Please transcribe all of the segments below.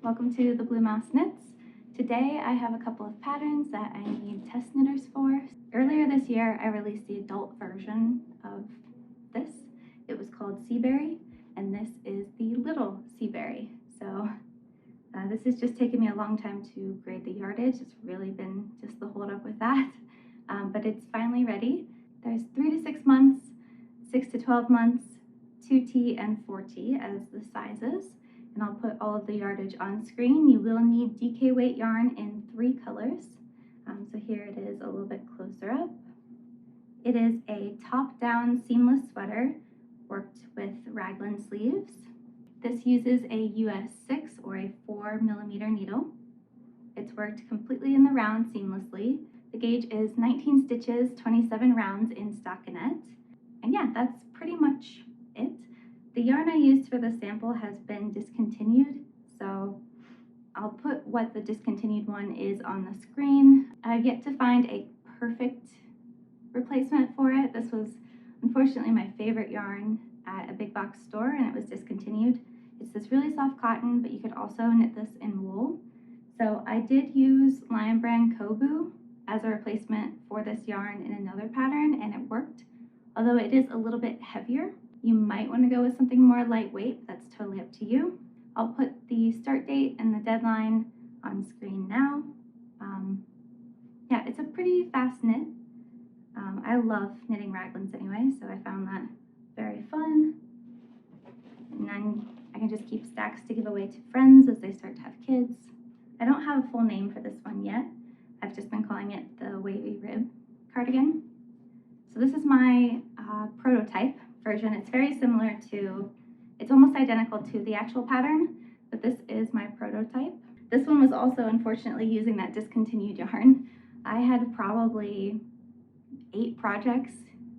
welcome to the Blue Mouse Knits. Today I have a couple of patterns that I need test knitters for. Earlier this year I released the adult version of this. It was called Seaberry, and this is the little Seaberry. So this has just taken me a long time to grade the yardage. It's really been just the hold up with that, but it's finally ready. There's 3 to 6 months, 6 to 12 months, 2T and 4T as the sizes. And I'll put all of the yardage on screen. You will need DK weight yarn in 3 colors. So here it is a little bit closer up. It is a top-down seamless sweater worked with Raglan sleeves. This uses a US 6 or a 4mm needle. It's worked completely in the round seamlessly. The gauge is 19 stitches, 27 rounds in Stockinette. And yeah, that's pretty much it. The yarn I used for the sample has been discontinued, so I'll put what the discontinued one is on the screen. I've yet to find a perfect replacement for it. This was unfortunately my favorite yarn at a big box store, and it was discontinued. It's this really soft cotton, but you could also knit this in wool. So I did use Lion Brand Coboo as a replacement for this yarn in another pattern, and it worked, although it is a little bit heavier. You might want to go with something more lightweight. That's totally up to you. I'll put the start date and the deadline on screen now. Yeah, it's a pretty fast knit. I love knitting raglans anyway, so I found that very fun. And then I can just keep stacks to give away to friends as they start to have kids. I don't have a full name for this one yet. I've just been calling it the Wavy Rib cardigan. So this is my prototype version. It's very similar to, it's almost identical to the actual pattern, but this is my prototype. This one was also unfortunately using that discontinued yarn. I had probably 8 projects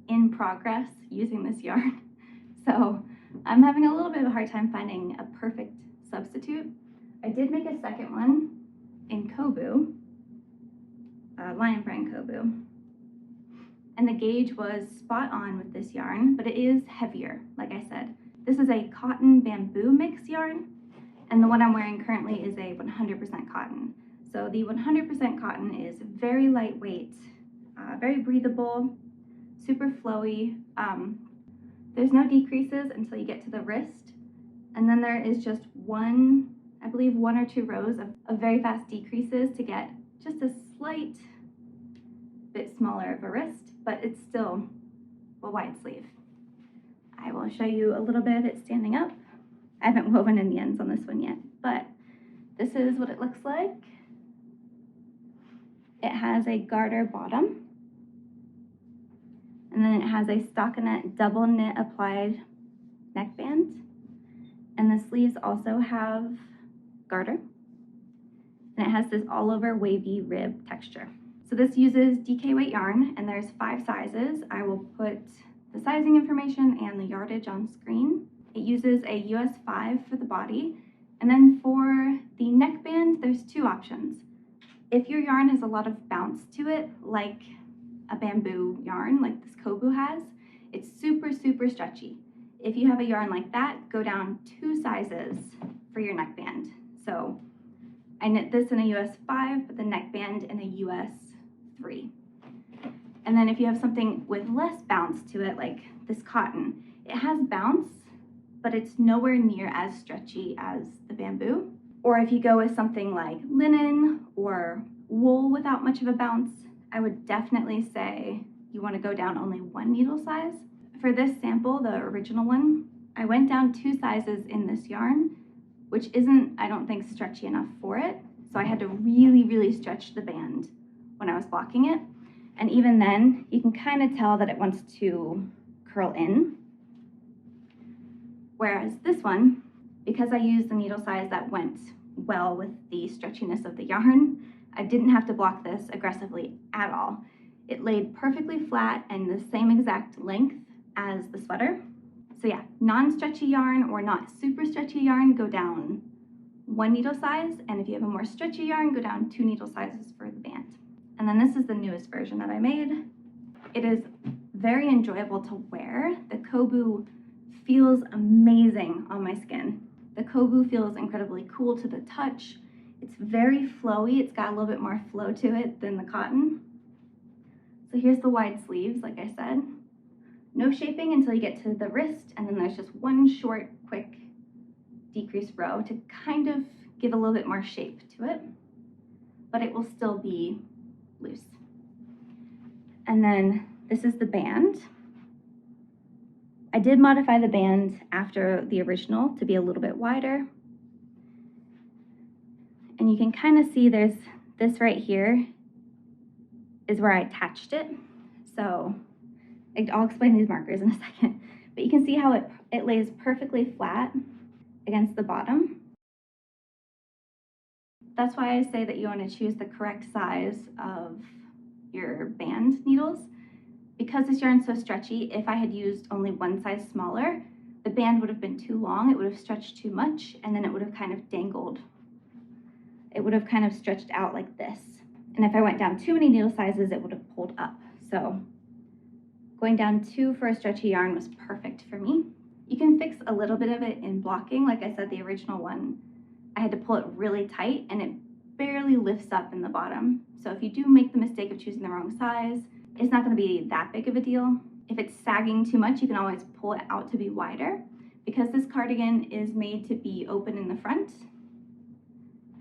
in progress using this yarn. So I'm having a little bit of a hard time finding a perfect substitute. I did make a second one in Coboo, Lion Brand Coboo. And the gauge was spot on with this yarn, but it is heavier, like I said. This is a cotton bamboo mix yarn, and the one I'm wearing currently is a 100% cotton. So the 100% cotton is very lightweight, very breathable, super flowy. There's no decreases until you get to the wrist, and then there is just one, I believe 1 or 2 rows of very fast decreases to get just a slight bit smaller of a wrist, but it's still a wide sleeve. I will show you a little bit of it standing up. I haven't woven in the ends on this one yet, but this is what it looks like. It has a garter bottom, and then it has a stockinette double knit applied neckband, and the sleeves also have garter, and it has this all over wavy rib texture. So this uses DK weight yarn, and there's 5 sizes. I will put the sizing information and the yardage on screen. It uses a US 5 for the body, and then for the neckband, there's 2 options. If your yarn has a lot of bounce to it, like a bamboo yarn like this Coboo has, it's super, super stretchy. If you have a yarn like that, go down 2 sizes for your neckband. So I knit this in a US 5, but the neckband in a US 3. And then if you have something with less bounce to it, like this cotton, it has bounce, but it's nowhere near as stretchy as the bamboo. Or if you go with something like linen or wool without much of a bounce, I would definitely say you want to go down only 1 needle size. For this sample, the original one, I went down 2 sizes in this yarn, which isn't, I don't think, stretchy enough for it. So I had to really, really stretch the band when I was blocking it. And even then, you can kind of tell that it wants to curl in. Whereas this one, because I used the needle size that went well with the stretchiness of the yarn, I didn't have to block this aggressively at all. It laid perfectly flat and the same exact length as the sweater. So yeah, non-stretchy yarn or not super stretchy yarn, go down 1 needle size, and if you have a more stretchy yarn, go down 2 needle sizes for the band. And then this is the newest version that I made. It is very enjoyable to wear. The Coboo feels amazing on my skin. The Coboo feels incredibly cool to the touch. It's very flowy. It's got a little bit more flow to it than the cotton. So here's the wide sleeves, like I said. No shaping until you get to the wrist, and then there's just one short, quick decreased row to kind of give a little bit more shape to it, but it will still be loose. And then this is the band. I did modify the band after the original to be a little bit wider. And you can kind of see there's this right here is where I attached it. So I'll explain these markers in a second, but you can see how it lays perfectly flat against the bottom. That's why I say that you want to choose the correct size of your band needles. Because this yarn's so stretchy, if I had used only one size smaller, the band would have been too long, it would have stretched too much, and then it would have kind of dangled. It would have kind of stretched out like this. And if I went down too many needle sizes, it would have pulled up. So going down 2 for a stretchy yarn was perfect for me. You can fix a little bit of it in blocking. Like I said, the original one, I had to pull it really tight and it barely lifts up in the bottom. So if you do make the mistake of choosing the wrong size, it's not going to be that big of a deal. If it's sagging too much, you can always pull it out to be wider. Because this cardigan is made to be open in the front,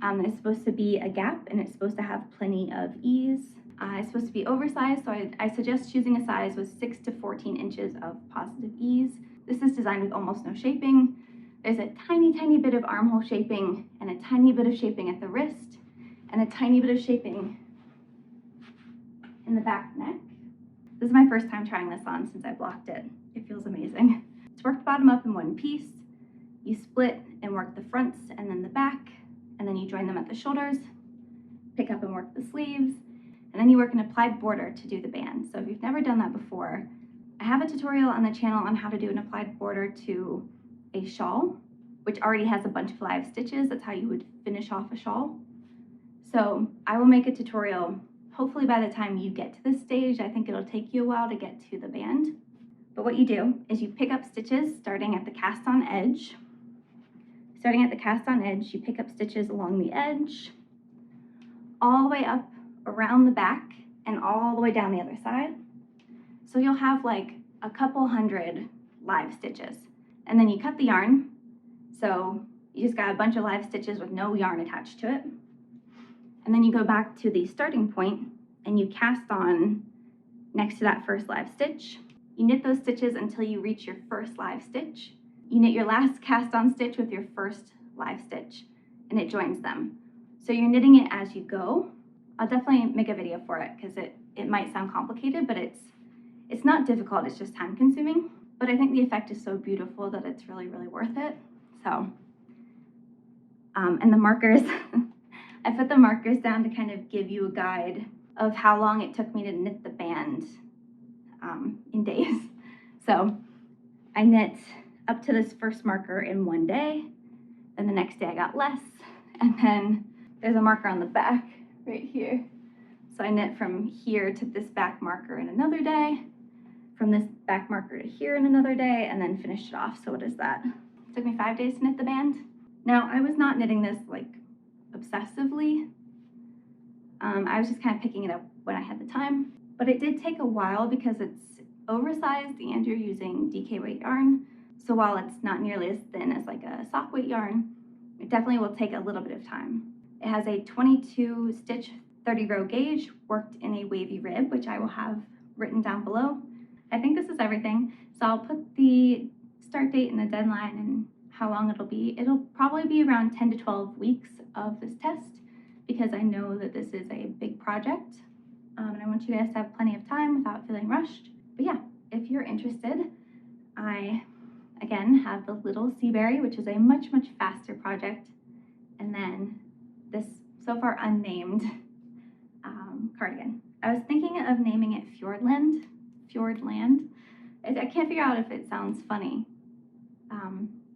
there's supposed to be a gap and it's supposed to have plenty of ease. It's supposed to be oversized, so I suggest choosing a size with 6 to 14 inches of positive ease. This is designed with almost no shaping. There's a tiny, tiny bit of armhole shaping and a tiny bit of shaping at the wrist and a tiny bit of shaping in the back neck. This is my first time trying this on since I blocked it. It feels amazing. It's worked bottom up in one piece. You split and work the fronts and then the back, and then you join them at the shoulders, pick up and work the sleeves, and then you work an applied border to do the band. So if you've never done that before, I have a tutorial on the channel on how to do an applied border to a shawl, which already has a bunch of live stitches. That's how you would finish off a shawl. So I will make a tutorial. Hopefully by the time you get to this stage, I think it'll take you a while to get to the band. But what you do is you pick up stitches starting at the cast on edge. Starting at the cast on edge, you pick up stitches along the edge, all the way up around the back and all the way down the other side. So you'll have like a couple hundred live stitches. And then you cut the yarn. So you just got a bunch of live stitches with no yarn attached to it. And then you go back to the starting point and you cast on next to that first live stitch. You knit those stitches until you reach your first live stitch. You knit your last cast on stitch with your first live stitch and it joins them. So you're knitting it as you go. I'll definitely make a video for it because it might sound complicated, but it's not difficult, it's just time consuming. But I think the effect is so beautiful that it's really, really worth it. So, and the markers, I put the markers down to kind of give you a guide of how long it took me to knit the band in days. So I knit up to this first marker in one day, then the next day I got less, and then there's a marker on the back right here. So I knit from here to this back marker in another day, from this back marker to here in another day, and then finished it off. So what is that? It took me 5 days to knit the band. Now I was not knitting this like obsessively. I was just kind of picking it up when I had the time, but it did take a while because it's oversized and you're using DK weight yarn. So while it's not nearly as thin as like a sock weight yarn, it definitely will take a little bit of time. It has a 22 stitch 30 row gauge worked in a wavy rib, which I will have written down below. I think this is everything. So I'll put the start date and the deadline and how long it'll be. It'll probably be around 10 to 12 weeks of this test because I know that this is a big project and I want you guys to have plenty of time without feeling rushed. But yeah, if you're interested, I again have the little Seaberry, which is a much, much faster project, and then this so far unnamed cardigan. I was thinking of naming it Fjordland. I can't figure out if it sounds funny.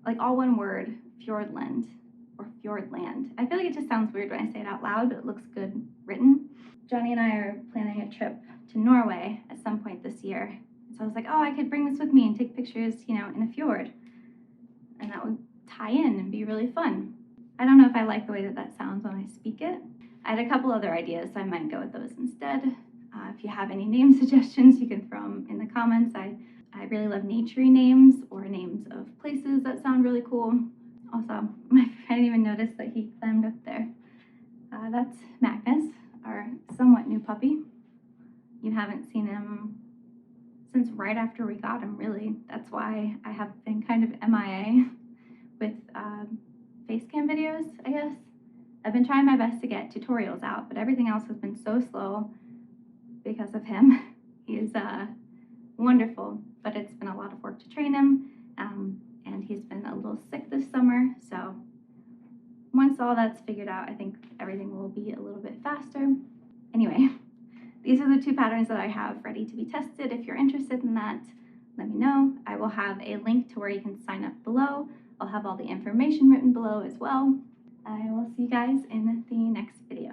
Like all one word, Fjordland or Fjordland. I feel like it just sounds weird when I say it out loud, but it looks good written. Johnny and I are planning a trip to Norway at some point this year. So I was like, oh, I could bring this with me and take pictures, you know, in a fjord. And that would tie in and be really fun. I don't know if I like the way that that sounds when I speak it. I had a couple other ideas, so I might go with those instead. If you have any name suggestions, you can throw them in the comments. I really love naturey names or names of places that sound really cool. Also, my friend even noticed that he climbed up there. That's Magnus, our somewhat new puppy. You haven't seen him since right after we got him, really. That's why I have been kind of MIA with face cam videos, I guess. I've been trying my best to get tutorials out, but everything else has been so slow because of him. He is wonderful, but it's been a lot of work to train him, and he's been a little sick this summer, so once all that's figured out, I think everything will be a little bit faster. Anyway, these are the two patterns that I have ready to be tested. If you're interested in that, let me know. I will have a link to where you can sign up below. I'll have all the information written below as well. I will see you guys in the next video.